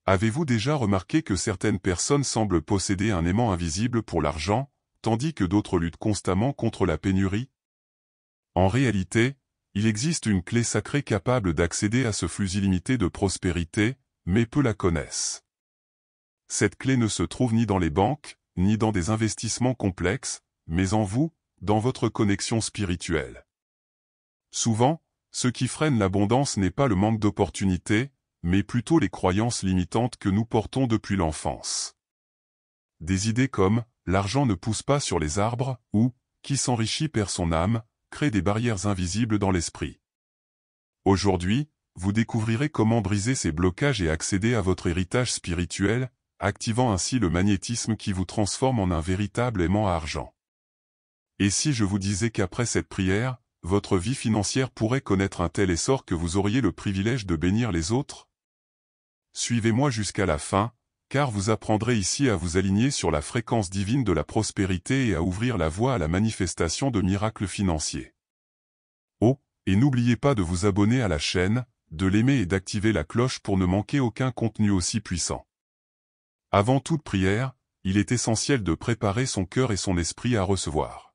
Avez-vous déjà remarqué que certaines personnes semblent posséder un aimant invisible pour l'argent, tandis que d'autres luttent constamment contre la pénurie? En réalité, il existe une clé sacrée capable d'accéder à ce flux illimité de prospérité, mais peu la connaissent. Cette clé ne se trouve ni dans les banques, ni dans des investissements complexes, mais en vous, dans votre connexion spirituelle. Souvent, ce qui freine l'abondance n'est pas le manque d'opportunités, mais plutôt les croyances limitantes que nous portons depuis l'enfance. Des idées comme « l'argent ne pousse pas sur les arbres » ou « qui s'enrichit perd son âme » créent des barrières invisibles dans l'esprit. Aujourd'hui, vous découvrirez comment briser ces blocages et accéder à votre héritage spirituel, activant ainsi le magnétisme qui vous transforme en un véritable aimant à argent. Et si je vous disais qu'après cette prière, votre vie financière pourrait connaître un tel essor que vous auriez le privilège de bénir les autres? Suivez-moi jusqu'à la fin, car vous apprendrez ici à vous aligner sur la fréquence divine de la prospérité et à ouvrir la voie à la manifestation de miracles financiers. Oh, et n'oubliez pas de vous abonner à la chaîne, de l'aimer et d'activer la cloche pour ne manquer aucun contenu aussi puissant. Avant toute prière, il est essentiel de préparer son cœur et son esprit à recevoir.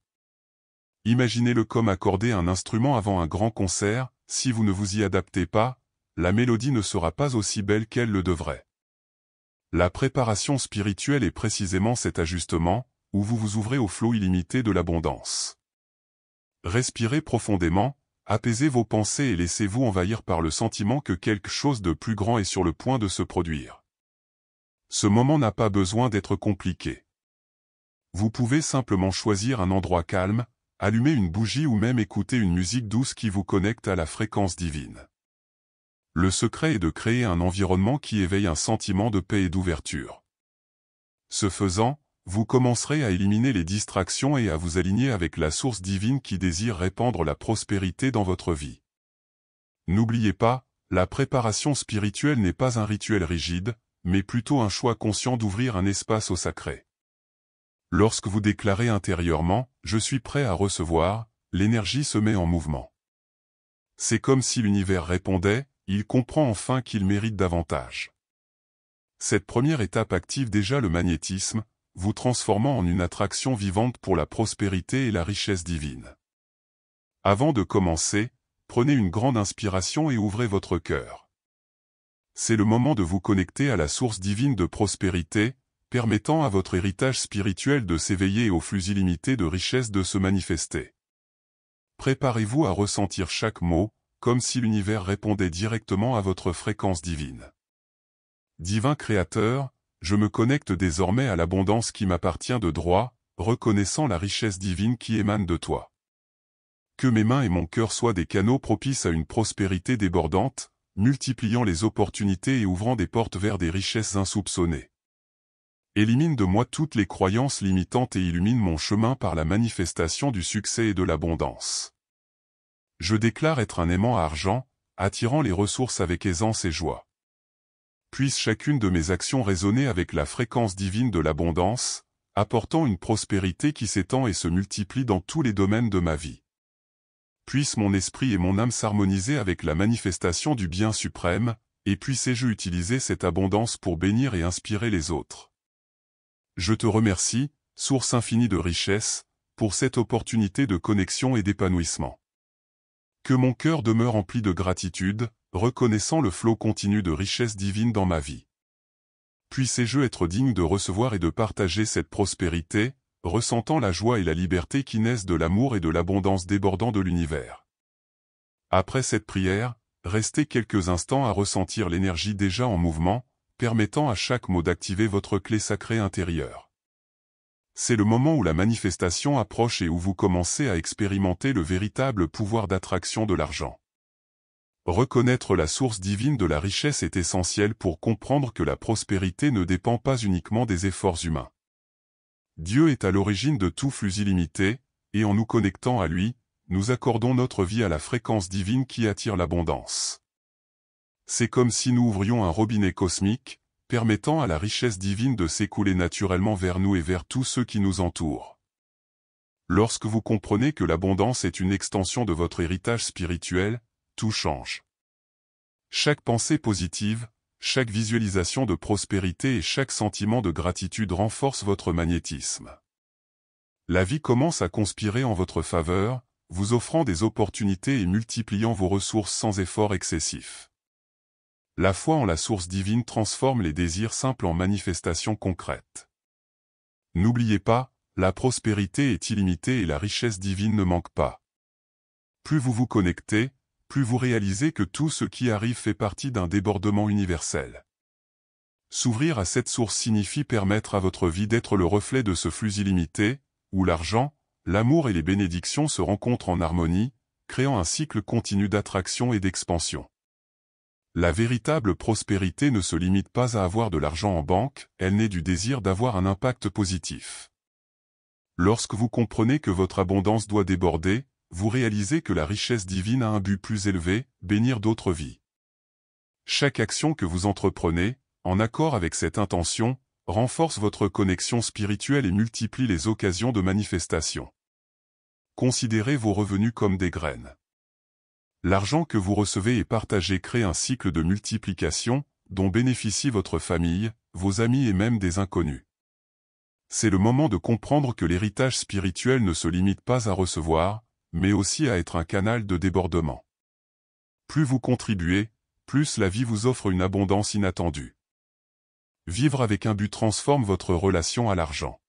Imaginez-le comme accorder un instrument avant un grand concert. Si vous ne vous y adaptez pas, la mélodie ne sera pas aussi belle qu'elle le devrait. La préparation spirituelle est précisément cet ajustement, où vous vous ouvrez au flot illimité de l'abondance. Respirez profondément, apaisez vos pensées et laissez-vous envahir par le sentiment que quelque chose de plus grand est sur le point de se produire. Ce moment n'a pas besoin d'être compliqué. Vous pouvez simplement choisir un endroit calme, allumer une bougie ou même écouter une musique douce qui vous connecte à la fréquence divine. Le secret est de créer un environnement qui éveille un sentiment de paix et d'ouverture. Ce faisant, vous commencerez à éliminer les distractions et à vous aligner avec la source divine qui désire répandre la prospérité dans votre vie. N'oubliez pas, la préparation spirituelle n'est pas un rituel rigide, mais plutôt un choix conscient d'ouvrir un espace au sacré. Lorsque vous déclarez intérieurement « Je suis prêt à recevoir », l'énergie se met en mouvement. C'est comme si l'univers répondait « Il comprend enfin qu'il mérite davantage ». Cette première étape active déjà le magnétisme, vous transformant en une attraction vivante pour la prospérité et la richesse divine. Avant de commencer, prenez une grande inspiration et ouvrez votre cœur. C'est le moment de vous connecter à la source divine de prospérité, permettant à votre héritage spirituel de s'éveiller et au flux illimité de richesse de se manifester. Préparez-vous à ressentir chaque mot, comme si l'univers répondait directement à votre fréquence divine. Divin Créateur, je me connecte désormais à l'abondance qui m'appartient de droit, reconnaissant la richesse divine qui émane de toi. Que mes mains et mon cœur soient des canaux propices à une prospérité débordante, multipliant les opportunités et ouvrant des portes vers des richesses insoupçonnées. Élimine de moi toutes les croyances limitantes et illumine mon chemin par la manifestation du succès et de l'abondance. Je déclare être un aimant à argent, attirant les ressources avec aisance et joie. Puisse chacune de mes actions résonner avec la fréquence divine de l'abondance, apportant une prospérité qui s'étend et se multiplie dans tous les domaines de ma vie. Puisse mon esprit et mon âme s'harmoniser avec la manifestation du bien suprême, et puisse-je utiliser cette abondance pour bénir et inspirer les autres. Je te remercie, source infinie de richesse, pour cette opportunité de connexion et d'épanouissement. Que mon cœur demeure empli de gratitude, reconnaissant le flot continu de richesse divine dans ma vie. Puisse-je être digne de recevoir et de partager cette prospérité, ressentant la joie et la liberté qui naissent de l'amour et de l'abondance débordant de l'univers. Après cette prière, restez quelques instants à ressentir l'énergie déjà en mouvement, permettant à chaque mot d'activer votre clé sacrée intérieure. C'est le moment où la manifestation approche et où vous commencez à expérimenter le véritable pouvoir d'attraction de l'argent. Reconnaître la source divine de la richesse est essentiel pour comprendre que la prospérité ne dépend pas uniquement des efforts humains. Dieu est à l'origine de tout flux illimité, et en nous connectant à lui, nous accordons notre vie à la fréquence divine qui attire l'abondance. C'est comme si nous ouvrions un robinet cosmique, permettant à la richesse divine de s'écouler naturellement vers nous et vers tous ceux qui nous entourent. Lorsque vous comprenez que l'abondance est une extension de votre héritage spirituel, tout change. Chaque pensée positive, chaque visualisation de prospérité et chaque sentiment de gratitude renforce votre magnétisme. La vie commence à conspirer en votre faveur, vous offrant des opportunités et multipliant vos ressources sans effort excessif. La foi en la source divine transforme les désirs simples en manifestations concrètes. N'oubliez pas, la prospérité est illimitée et la richesse divine ne manque pas. Plus vous vous connectez, plus vous réalisez que tout ce qui arrive fait partie d'un débordement universel. S'ouvrir à cette source signifie permettre à votre vie d'être le reflet de ce flux illimité, où l'argent, l'amour et les bénédictions se rencontrent en harmonie, créant un cycle continu d'attraction et d'expansion. La véritable prospérité ne se limite pas à avoir de l'argent en banque, elle naît du désir d'avoir un impact positif. Lorsque vous comprenez que votre abondance doit déborder, vous réalisez que la richesse divine a un but plus élevé, bénir d'autres vies. Chaque action que vous entreprenez, en accord avec cette intention, renforce votre connexion spirituelle et multiplie les occasions de manifestation. Considérez vos revenus comme des graines. L'argent que vous recevez et partagez crée un cycle de multiplication, dont bénéficie votre famille, vos amis et même des inconnus. C'est le moment de comprendre que l'héritage spirituel ne se limite pas à recevoir, mais aussi à être un canal de débordement. Plus vous contribuez, plus la vie vous offre une abondance inattendue. Vivre avec un but transforme votre relation à l'argent.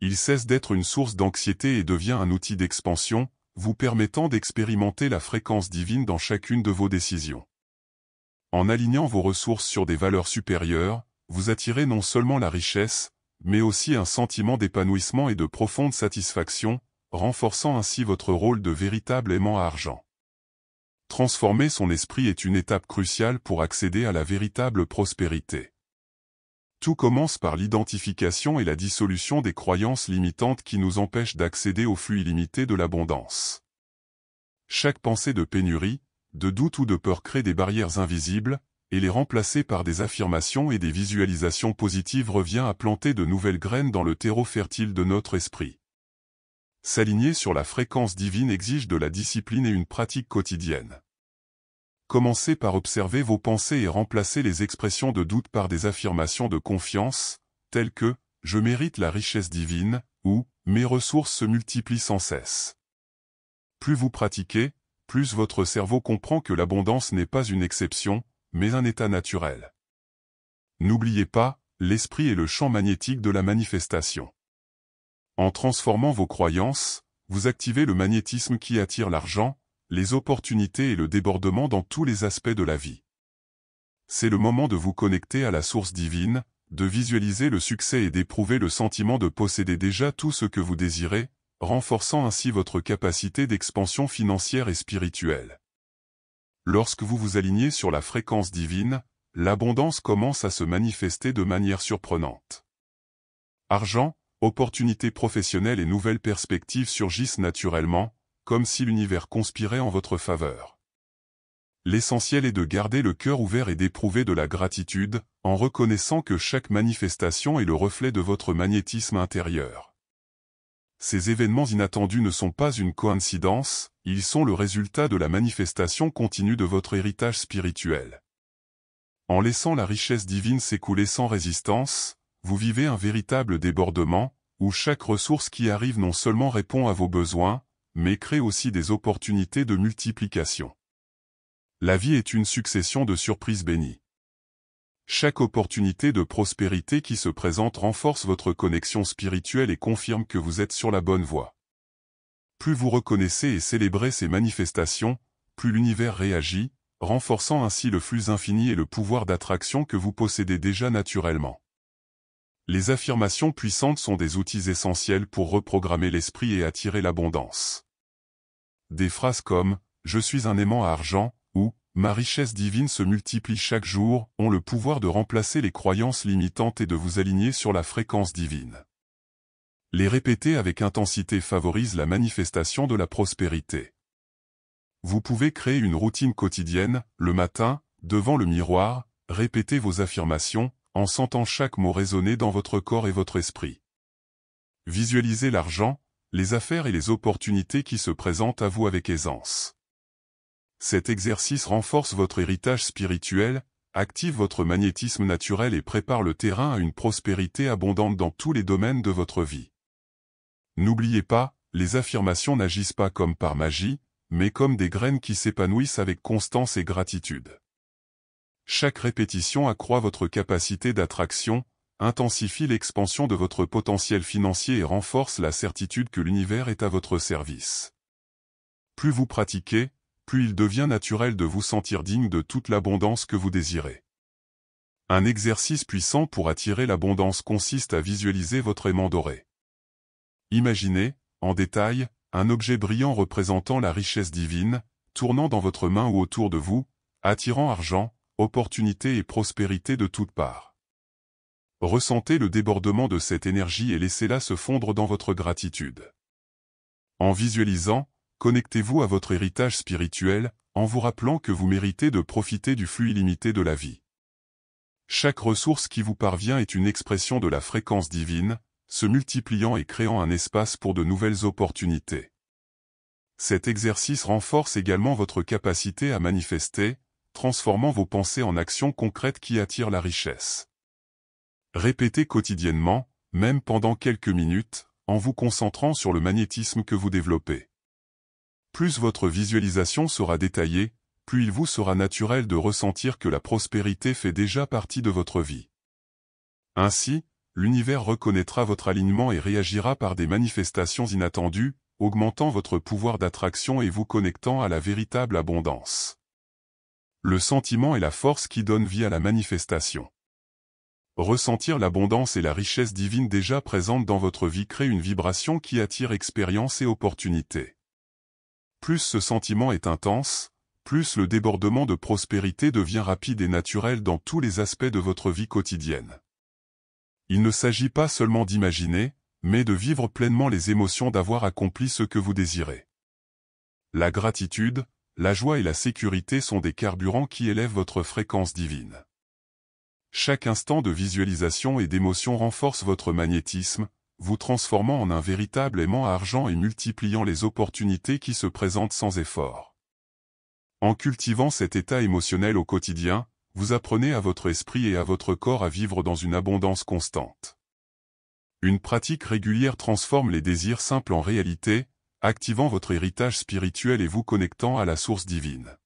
Il cesse d'être une source d'anxiété et devient un outil d'expansion, vous permettant d'expérimenter la fréquence divine dans chacune de vos décisions. En alignant vos ressources sur des valeurs supérieures, vous attirez non seulement la richesse, mais aussi un sentiment d'épanouissement et de profonde satisfaction, renforçant ainsi votre rôle de véritable aimant à argent. Transformer son esprit est une étape cruciale pour accéder à la véritable prospérité. Tout commence par l'identification et la dissolution des croyances limitantes qui nous empêchent d'accéder au flux illimité de l'abondance. Chaque pensée de pénurie, de doute ou de peur crée des barrières invisibles, et les remplacer par des affirmations et des visualisations positives revient à planter de nouvelles graines dans le terreau fertile de notre esprit. S'aligner sur la fréquence divine exige de la discipline et une pratique quotidienne. Commencez par observer vos pensées et remplacer les expressions de doute par des affirmations de confiance, telles que « Je mérite la richesse divine » ou « Mes ressources se multiplient sans cesse ». Plus vous pratiquez, plus votre cerveau comprend que l'abondance n'est pas une exception, mais un état naturel. N'oubliez pas, l'esprit est le champ magnétique de la manifestation. En transformant vos croyances, vous activez le magnétisme qui attire l'argent, les opportunités et le débordement dans tous les aspects de la vie. C'est le moment de vous connecter à la source divine, de visualiser le succès et d'éprouver le sentiment de posséder déjà tout ce que vous désirez, renforçant ainsi votre capacité d'expansion financière et spirituelle. Lorsque vous vous alignez sur la fréquence divine, l'abondance commence à se manifester de manière surprenante. Argent, opportunités professionnelles et nouvelles perspectives surgissent naturellement, comme si l'univers conspirait en votre faveur. L'essentiel est de garder le cœur ouvert et d'éprouver de la gratitude, en reconnaissant que chaque manifestation est le reflet de votre magnétisme intérieur. Ces événements inattendus ne sont pas une coïncidence, ils sont le résultat de la manifestation continue de votre héritage spirituel. En laissant la richesse divine s'écouler sans résistance, vous vivez un véritable débordement, où chaque ressource qui arrive non seulement répond à vos besoins, mais crée aussi des opportunités de multiplication. La vie est une succession de surprises bénies. Chaque opportunité de prospérité qui se présente renforce votre connexion spirituelle et confirme que vous êtes sur la bonne voie. Plus vous reconnaissez et célébrez ces manifestations, plus l'univers réagit, renforçant ainsi le flux infini et le pouvoir d'attraction que vous possédez déjà naturellement. Les affirmations puissantes sont des outils essentiels pour reprogrammer l'esprit et attirer l'abondance. Des phrases comme « Je suis un aimant à argent » ou « Ma richesse divine se multiplie chaque jour » ont le pouvoir de remplacer les croyances limitantes et de vous aligner sur la fréquence divine. Les répéter avec intensité favorise la manifestation de la prospérité. Vous pouvez créer une routine quotidienne, le matin, devant le miroir, répétez vos affirmations, en sentant chaque mot résonner dans votre corps et votre esprit. Visualisez l'argent, les affaires et les opportunités qui se présentent à vous avec aisance. Cet exercice renforce votre héritage spirituel, active votre magnétisme naturel et prépare le terrain à une prospérité abondante dans tous les domaines de votre vie. N'oubliez pas, les affirmations n'agissent pas comme par magie, mais comme des graines qui s'épanouissent avec constance et gratitude. Chaque répétition accroît votre capacité d'attraction, intensifie l'expansion de votre potentiel financier et renforce la certitude que l'univers est à votre service. Plus vous pratiquez, plus il devient naturel de vous sentir digne de toute l'abondance que vous désirez. Un exercice puissant pour attirer l'abondance consiste à visualiser votre aimant doré. Imaginez, en détail, un objet brillant représentant la richesse divine, tournant dans votre main ou autour de vous, attirant argent, opportunité et prospérité de toutes parts. Ressentez le débordement de cette énergie et laissez-la se fondre dans votre gratitude. En visualisant, connectez-vous à votre héritage spirituel, en vous rappelant que vous méritez de profiter du flux illimité de la vie. Chaque ressource qui vous parvient est une expression de la fréquence divine, se multipliant et créant un espace pour de nouvelles opportunités. Cet exercice renforce également votre capacité à manifester, transformant vos pensées en actions concrètes qui attirent la richesse. Répétez quotidiennement, même pendant quelques minutes, en vous concentrant sur le magnétisme que vous développez. Plus votre visualisation sera détaillée, plus il vous sera naturel de ressentir que la prospérité fait déjà partie de votre vie. Ainsi, l'univers reconnaîtra votre alignement et réagira par des manifestations inattendues, augmentant votre pouvoir d'attraction et vous connectant à la véritable abondance. Le sentiment est la force qui donne vie à la manifestation. Ressentir l'abondance et la richesse divine déjà présente dans votre vie crée une vibration qui attire expérience et opportunité. Plus ce sentiment est intense, plus le débordement de prospérité devient rapide et naturel dans tous les aspects de votre vie quotidienne. Il ne s'agit pas seulement d'imaginer, mais de vivre pleinement les émotions d'avoir accompli ce que vous désirez. La gratitude, la joie et la sécurité sont des carburants qui élèvent votre fréquence divine. Chaque instant de visualisation et d'émotion renforce votre magnétisme, vous transformant en un véritable aimant à argent et multipliant les opportunités qui se présentent sans effort. En cultivant cet état émotionnel au quotidien, vous apprenez à votre esprit et à votre corps à vivre dans une abondance constante. Une pratique régulière transforme les désirs simples en réalité, activant votre héritage spirituel et vous connectant à la source divine.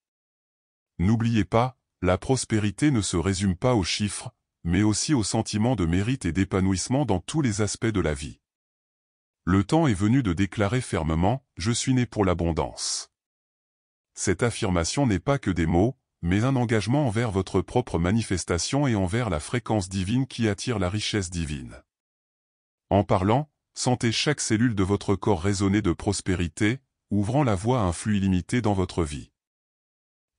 N'oubliez pas, la prospérité ne se résume pas aux chiffres, mais aussi au sentiment de mérite et d'épanouissement dans tous les aspects de la vie. Le temps est venu de déclarer fermement « Je suis né pour l'abondance ». Cette affirmation n'est pas que des mots, mais un engagement envers votre propre manifestation et envers la fréquence divine qui attire la richesse divine. En parlant, sentez chaque cellule de votre corps résonner de prospérité, ouvrant la voie à un flux illimité dans votre vie.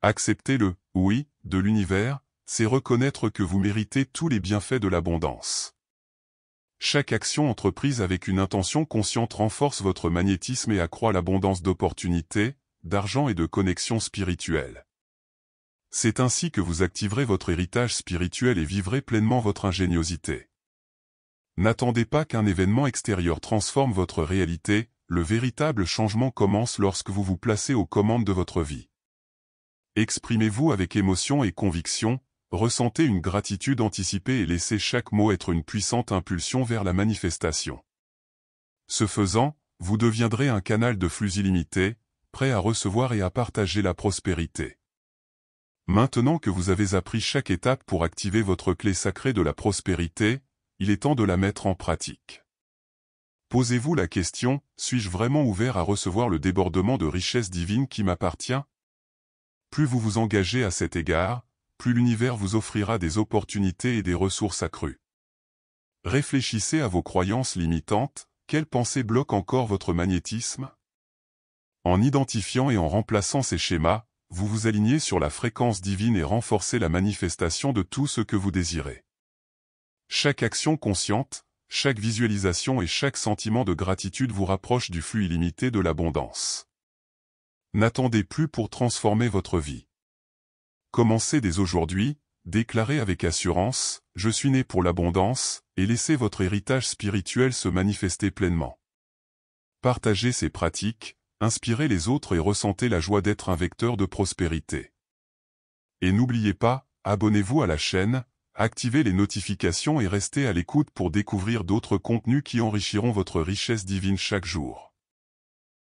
Acceptez le « oui » de l'univers, c'est reconnaître que vous méritez tous les bienfaits de l'abondance. Chaque action entreprise avec une intention consciente renforce votre magnétisme et accroît l'abondance d'opportunités, d'argent et de connexions spirituelles. C'est ainsi que vous activerez votre héritage spirituel et vivrez pleinement votre ingéniosité. N'attendez pas qu'un événement extérieur transforme votre réalité, le véritable changement commence lorsque vous vous placez aux commandes de votre vie. Exprimez-vous avec émotion et conviction, ressentez une gratitude anticipée et laissez chaque mot être une puissante impulsion vers la manifestation. Ce faisant, vous deviendrez un canal de flux illimité, prêt à recevoir et à partager la prospérité. Maintenant que vous avez appris chaque étape pour activer votre clé sacrée de la prospérité, il est temps de la mettre en pratique. Posez-vous la question, suis-je vraiment ouvert à recevoir le débordement de richesse divine qui m'appartient ? Plus vous vous engagez à cet égard, plus l'univers vous offrira des opportunités et des ressources accrues. Réfléchissez à vos croyances limitantes, quelles pensées bloquent encore votre magnétisme ? En identifiant et en remplaçant ces schémas, vous vous alignez sur la fréquence divine et renforcez la manifestation de tout ce que vous désirez. Chaque action consciente, chaque visualisation et chaque sentiment de gratitude vous rapproche du flux illimité de l'abondance. N'attendez plus pour transformer votre vie. Commencez dès aujourd'hui, déclarez avec assurance « Je suis né pour l'abondance » et laissez votre héritage spirituel se manifester pleinement. Partagez ces pratiques, inspirez les autres et ressentez la joie d'être un vecteur de prospérité. Et n'oubliez pas, abonnez-vous à la chaîne, activez les notifications et restez à l'écoute pour découvrir d'autres contenus qui enrichiront votre richesse divine chaque jour.